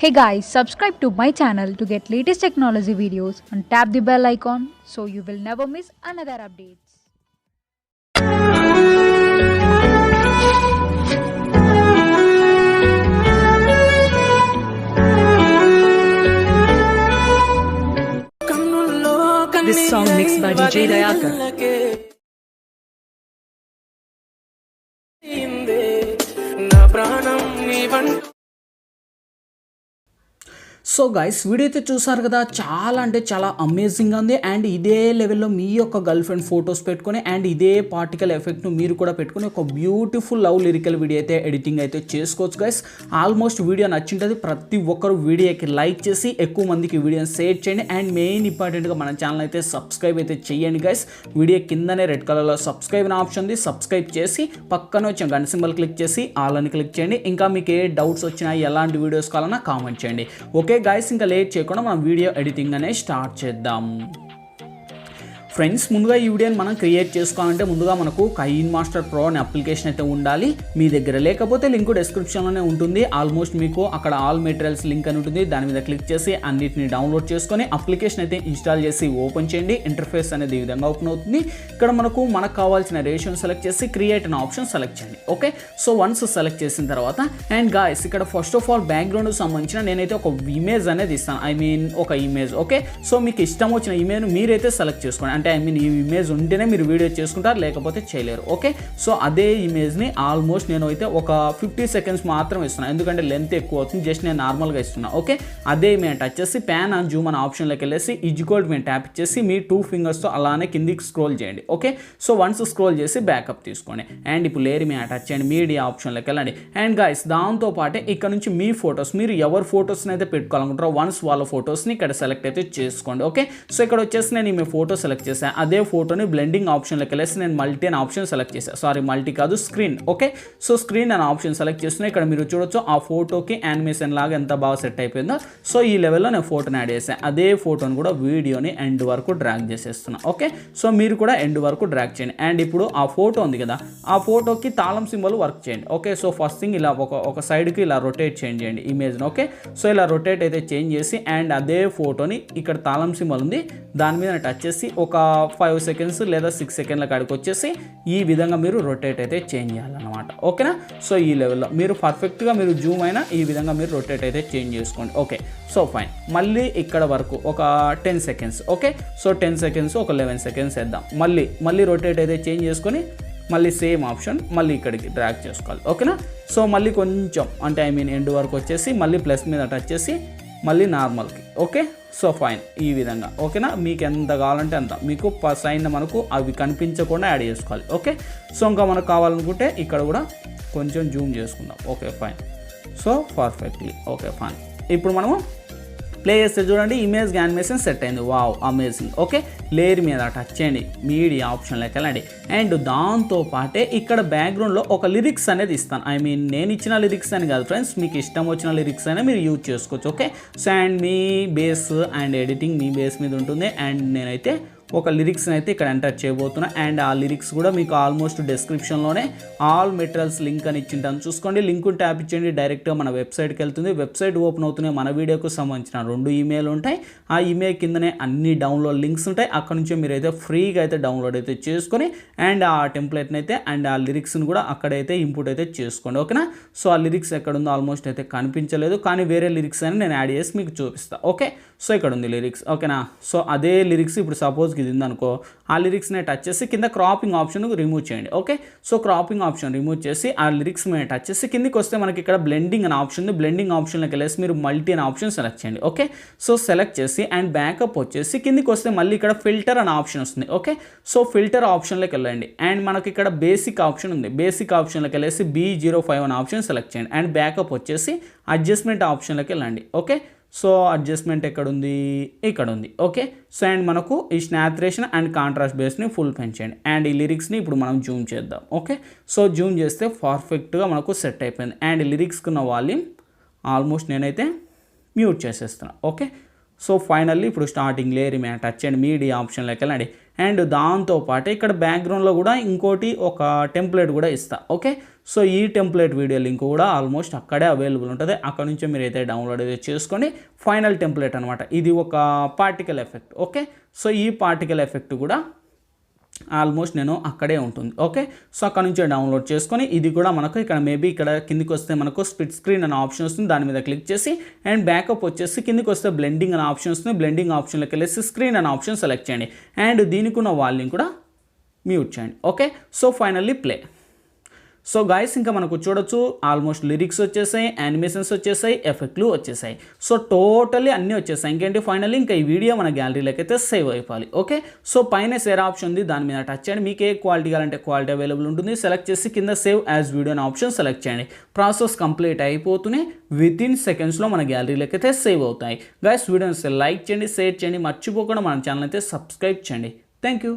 Hey guys, subscribe to my channel to get latest technology videos and tap the bell icon so you will never miss another updates. This song mixed by DJ Dayakar. So guys video అయితే చూసారు కదా, చాలా అంటే చాలా అమేజింగ్గా ఉంది. And ఇదే లెవెల్లో మీ యొక్క గర్ల్ ఫ్రెండ్ ఫొటోస్ పెట్టుకొని అండ్ ఇదే పార్టికల్ ఎఫెక్ట్ను మీరు కూడా పెట్టుకొని ఒక బ్యూటిఫుల్ లవ్ లిరికల్ వీడియో అయితే ఎడిటింగ్ అయితే చేసుకోవచ్చు గైస్. Almost video నచ్చింటుంది. ప్రతి ఒక్కరు వీడియోకి లైక్ చేసి ఎక్కువ మందికి వీడియోని షేర్ చేయండి. అండ్ మెయిన్ ఇంపార్టెంట్గా మన ఛానల్ అయితే సబ్స్క్రైబ్ అయితే చేయండి గైస్. వీడియో కిందనే రెడ్ కలర్లో సబ్స్క్రైబ్ అనే ఆప్షన్ ఉంది. సబ్స్క్రైబ్ చేసి పక్కన వచ్చిన గంట సింబల్ క్లిక్ చేసి ఆల్ అని క్లిక్ చేయండి. ఇంకా మీకు ఏ డౌట్స్ వచ్చినా ఎలాంటి వీడియోస్ కావాలన్నా కామెంట్ చేయండి. ఓకే గైస్, ఇంకా లేట్ చేయకుండా మనం వీడియో ఎడిటింగ్ అనేది స్టార్ట్ చేద్దాం. ఫ్రెండ్స్, ముందుగా ఈ వీడియోని మనం క్రియేట్ చేసుకోవాలంటే ముందుగా మనకు కైన్ మాస్టర్ ప్రో అనే అప్లికేషన్ అయితే ఉండాలి. మీ దగ్గర లేకపోతే లింక్ డిస్క్రిప్షన్లోనే ఉంటుంది. ఆల్మోస్ట్ మీకు అక్కడ ఆల్ మెటీరియల్స్ లింక్ అని ఉంటుంది. దాని మీద క్లిక్ చేసి అన్నిటిని డౌన్లోడ్ చేసుకొని అప్లికేషన్ అయితే ఇన్స్టాల్ చేసి ఓపెన్ చేయండి. ఇంటర్ఫేస్ అనేది ఈ విధంగా ఓపెన్ అవుతుంది. ఇక్కడ మనకు కావాల్సిన రేషియోని సెలెక్ట్ చేసి క్రియేట్ అనే ఆప్షన్ సెలెక్ట్ చేయండి. ఓకే, సో వన్స్ సెలెక్ట్ చేసిన తర్వాత అండ్ గాయస్ ఇక్కడ ఫస్ట్ ఆఫ్ ఆల్ బ్యాక్గ్రౌండ్ సంబంధించిన నేనైతే ఒక ఇమేజ్ అనేది ఇస్తాను. ఒక ఇమేజ్. ఓకే, సో మీకు ఇష్టం వచ్చిన ఇమేజ్ మీరైతే సెలెక్ట్ చేసుకోండి. ఈ ఇమేజ్ ఉంటేనే మీరు వీడియో చేసుకుంటారు, లేకపోతే చేయలేరు. ఓకే, సో అదే ఇమేజ్ని ఆల్మోస్ట్ నేను అయితే ఒక 50 సెకండ్స్ మాత్రం ఇస్తున్నాను, ఎందుకంటే లెంత్ ఎక్కువ అవుతుంది. జస్ట్ నేను నార్మల్గా ఇస్తున్నాను. ఓకే, అదే మేము టచ్ చేసి ప్యాన్ అండ్ జూమ్ అనే ఆప్షన్లోకి వెళ్ళేసి ఈజ్ఈక్వల్ మేము ట్యాప్ చేసి మీ 2 ఫింగర్స్తో అలానే కిందికి స్క్రోల్ చేయండి. ఓకే, సో వన్స్ స్క్రోల్ చేసి బ్యాకప్ తీసుకోండి. అండ్ ఇప్పుడు లేయర్ మేము టచ్ చేయండి, మీడియా ఆప్షన్లోకి వెళ్ళండి. అండ్ గాయస్ దాంతో పాటే ఇక్కడ నుంచి మీ ఫొటోస్, మీరు ఎవరి ఫొటోస్ని అయితే పెట్టుకోవాలనుకుంటారో వన్స్ వాళ్ళ ఫొటోస్ని ఇక్కడ సెలెక్ట్ అయితే చేసుకోండి. ఓకే, సో ఇక్కడ వచ్చేసి నేను మీ ఫోటో సెలెక్ట్ చేశాను. అదే ఫోటోని బ్లెండింగ్ ఆప్షన్లోకి వెళ్ళేసి నేను మల్టీ అనే ఆప్షన్ సెలెక్ట్ చేశాను. సారీ, మల్టీ కాదు, స్క్రీన్. ఓకే, సో స్క్రీన్ అనే ఆప్షన్ సెలెక్ట్ చేస్తున్నా. ఇక్కడ మీరు చూడొచ్చు ఆ ఫోటోకి యానిమేషన్ లాగా ఎంత బాగా సెట్ అయిపోయిందో. సో ఈ లెవెల్లో నేను ఫోటోని యాడ్ చేశాను. అదే ఫోటోని కూడా వీడియోని ఎండ్ వరకు డ్రాగ్ చేసేస్తున్నా. ఓకే, సో మీరు కూడా ఎండ్ వరకు డ్రాగ్ చేయండి. అండ్ ఇప్పుడు ఆ ఫోటో ఉంది కదా, ఆ ఫోటోకి తాళం సింబల్ వర్క్ చేయండి. ఓకే, సో ఫస్ట్ థింగ్ ఇలా ఒక సైడ్కి ఇలా రొటేట్ చేయండి ఇమేజ్ని. ఓకే, సో ఇలా రొటేట్ అయితే చేంజ్ చేసి అండ్ అదే ఫోటోని ఇక్కడ తాళం సింబల్ ఉంది దాని మీద టచ్ చేసి ఒక 5 సెకండ్స్ లేదా 6 సెకండ్ల కాడికి వచ్చేసి ఈ విధంగా మీరు రొటేట్ అయితే చేంజ్ చేయాలన్నమాట. ఓకేనా, సో ఈ లెవెల్లో మీరు పర్ఫెక్ట్గా మీరు జూమ్ అయినా ఈ విధంగా మీరు రొటేట్ అయితే చేంజ్ చేసుకోండి. Okay, so fine. మళ్ళీ ఇక్కడ వరకు ఒక 10 సెకండ్స్. ఓకే, సో 10 సెకండ్స్ ఒక 11 సెకండ్స్ వేద్దాం. మళ్ళీ రొటేట్ అయితే చేంజ్ చేసుకొని మళ్ళీ సేమ్ ఆప్షన్ మళ్ళీ ఇక్కడికి డ్రాగ్ చేసుకోవాలి. ఓకేనా, సో మళ్ళీ కొంచెం ఎండ్ వరకు వచ్చేసి మళ్ళీ ప్లస్ మీద టచ్ చేసి మళ్ళీ నార్మల్కి. Okay, so fine. ఈ విధంగా. ఓకేనా, మీకు ఎంత కావాలంటే అంత మీకు సైన్ మనకు అవి కనిపించకుండా యాడ్ చేసుకోవాలి. ఓకే, సో ఇంకా మనకు కావాలనుకుంటే ఇక్కడ కూడా కొంచెం జూమ్ చేసుకుందాం. Okay fine, so perfectly. Okay fine. ఇప్పుడు మనము ప్లే చేస్తే చూడండి ఇమేజ్ యానిమేషన్ సెట్ అయింది. Wow, amazing. ఓకే, లేయర్ మీద టచ్ చేయండి, మీడియా ఆప్షన్లోకి వెళ్ళండి. అండ్ దాంతో పాటే ఇక్కడ బ్యాక్గ్రౌండ్లో ఒక లిరిక్స్ అనేది ఇస్తాను. నేను ఇచ్చిన లిరిక్స్ అని కాదు ఫ్రెండ్స్, మీకు ఇష్టం వచ్చిన లిరిక్స్ అయినా మీరు యూజ్ చేసుకోవచ్చు. Okay, so and me base and editing me base మీద ఉంటుంది. అండ్ నేనైతే ఒక లిరిక్స్ని అయితే ఇక్కడ ఎంటర్ చేయబోతున్నా. అండ్ ఆ లిరిక్స్ కూడా మీకు ఆల్మోస్ట్ డిస్క్రిప్షన్లోనే ఆల్ మెటీరియల్స్ లింక్ అని ఇచ్చింటాను, చూసుకోండి. లింక్ ట్యాప్ ఇచ్చేయండి, డైరెక్ట్గా మన వెబ్సైట్కి వెళ్తుంది. వెబ్సైట్ ఓపెన్ అవుతున్నాయి. మన వీడియోకు సంబంధించిన 2 ఈమెయిల్ ఉంటాయి. ఆ ఈమెయిల్ కిందనే అన్ని డౌన్లోడ్ లింక్స్ ఉంటాయి. అక్కడ నుంచి మీరు అయితే ఫ్రీగా అయితే డౌన్లోడ్ అయితే చేసుకొని అండ్ ఆ టెంప్లెట్ని అయితే అండ్ ఆ లిరిక్స్ని కూడా అక్కడైతే ఇంపుట్ అయితే చేసుకోండి. ఓకేనా, సో ఆ లిరిక్స్ ఎక్కడ ఉందో ఆల్మోస్ట్ అయితే కనిపించలేదు, కానీ వేరే లిరిక్స్ అని నేను యాడ్ చేసి మీకు చూపిస్తాను. ఓకే, సో ఇక్కడ ఉంది లిరిక్స్. ఓకేనా, సో అదే లిరిక్స్ ఇప్పుడు సపోజ్ ఇది ఉందనుకో, ఆ లిరిక్స్ని టచ్ చేసి కింద క్రాపింగ్ ఆప్షన్ రిమూవ్ చేయండి. Okay, so cropping option remove చేసి ఆ లిరిక్స్ మీద టచ్ చేసి కిందికి వస్తే మనకి ఇక్కడ బ్లెండింగ్ అనే ఆప్షన్ ఉంది. బ్లెండింగ్ ఆప్షన్లోకి వెళ్ళేసి మీరు మల్టీ అనే ఆప్షన్ సెలెక్ట్ చేయండి. ఓకే, సో సెలెక్ట్ చేసి అండ్ బ్యాకప్ వచ్చేసి కిందికి వస్తే మళ్ళీ ఇక్కడ ఫిల్టర్ అనే ఆప్షన్ వస్తుంది. ఓకే, సో ఫిల్టర్ ఆప్షన్లోకి వెళ్ళండి. అండ్ మనకి ఇక్కడ బేసిక్ ఆప్షన్ ఉంది. బేసిక్ ఆప్షన్లోకి వెళ్ళేసి B05 అనే ఆప్షన్ సెలెక్ట్ చేయండి. అండ్ బ్యాకప్ వచ్చేసి అడ్జస్ట్మెంట్ ఆప్షన్లోకి వెళ్ళండి. ఓకే, సో అడ్జస్ట్మెంట్ ఎక్కడుంది, ఇక్కడ ఉంది. ఓకే, సో అండ్ మనకు ఈ స్నాచురేషన్ అండ్ కాంట్రాస్ట్ బేస్ని ఫుల్ పెంచండి. అండ్ ఈ లిరిక్స్ని ఇప్పుడు మనం జూమ్ చేద్దాం. ఓకే, సో జూమ్ చేస్తే పర్ఫెక్ట్గా మనకు సెట్ అయిపోయింది. అండ్ లిరిక్స్కి ఉన్న వాల్యూమ్ ఆల్మోస్ట్ నేనైతే మ్యూట్ చేసేస్తున్నాను. ఓకే, సో ఫైనల్లీ ఇప్పుడు స్టార్టింగ్ లేయర్ మీద టచ్ చేయండి, మీడియా ఆప్షన్లోకి వెళ్ళండి. అండ్ దాంతోపాటు ఇక్కడ బ్యాక్గ్రౌండ్లో కూడా ఇంకోటి ఒక టెంప్లెట్ కూడా ఇస్తా. ఓకే, సో ఈ టెంప్లెట్ వీడియో లింక్ కూడా ఆల్మోస్ట్ అక్కడే అవైలబుల్ ఉంటుంది. అక్కడ నుంచి మీరు అయితే డౌన్లోడ్ అయితే చేసుకొని ఫైనల్ టెంప్లెట్ అనమాట. ఇది ఒక పార్టికల్ ఎఫెక్ట్. ఓకే, సో ఈ పార్టికల్ ఎఫెక్ట్ కూడా ఆల్మోస్ట్ నేను అక్కడే ఉంటుంది. ఓకే, సో అక్కడ నుంచి డౌన్లోడ్ చేసుకొని ఇది కూడా మనకు ఇక్కడ మేబీ ఇక్కడ కిందికి వస్తే మనకు స్ప్లిట్ స్క్రీన్ అనే ఆప్షన్ వస్తుంది. దాని మీద క్లిక్ చేసి అండ్ బ్యాకప్ వచ్చేసి కిందికి వస్తే బ్లెండింగ్ అనే ఆప్షన్ వస్తుంది. బ్లెండింగ్ ఆప్షన్లోకి వెళ్ళేసి స్క్రీన్ అనే ఆప్షన్ సెలెక్ట్ చేయండి అండ్ దీనికి ఉన్న వాల్యూమ్ కూడా మ్యూట్ చేయండి. Okay, so finally play. So guys ఇంకా మనకు చూడొచ్చు ఆల్మోస్ట్ లిరిక్స్ వచ్చేసాయి, యానిమేషన్స్ వచ్చేసాయి, ఎఫెక్ట్లు వచ్చేసాయి. సో టోటల్లీ అన్నీ వచ్చేసాయి. ఇంకేంటి ఫైనల్లీ ఇంకా ఈ వీడియో మన గ్యాలరీలోకి అయితే సేవ్ అయిపోవాలి. ఓకే, సో పైన షేర్ ఆప్షన్ ఉంది, దాని మీద టచ్ చేయండి. మీకు ఏ క్వాలిటీ కావాలంటే క్వాలిటీ అవైలబుల్ ఉంటుంది. సెలెక్ట్ చేసి కింద సేవ్ యాజ్ వీడియో అనే ఆప్షన్ సెలెక్ట్ చేయండి. ప్రాసెస్ కంప్లీట్ అయిపోతూనే వితిన్ సెకండ్స్లో మన గ్యాలరీలోకి అయితే సేవ్ అవుతాయి. గాయస్ వీడియోని లైక్ చేయండి, షేర్ చేయండి, మర్చిపోకుండా మన ఛానల్ అయితే సబ్స్క్రైబ్ చేయండి. Thank you.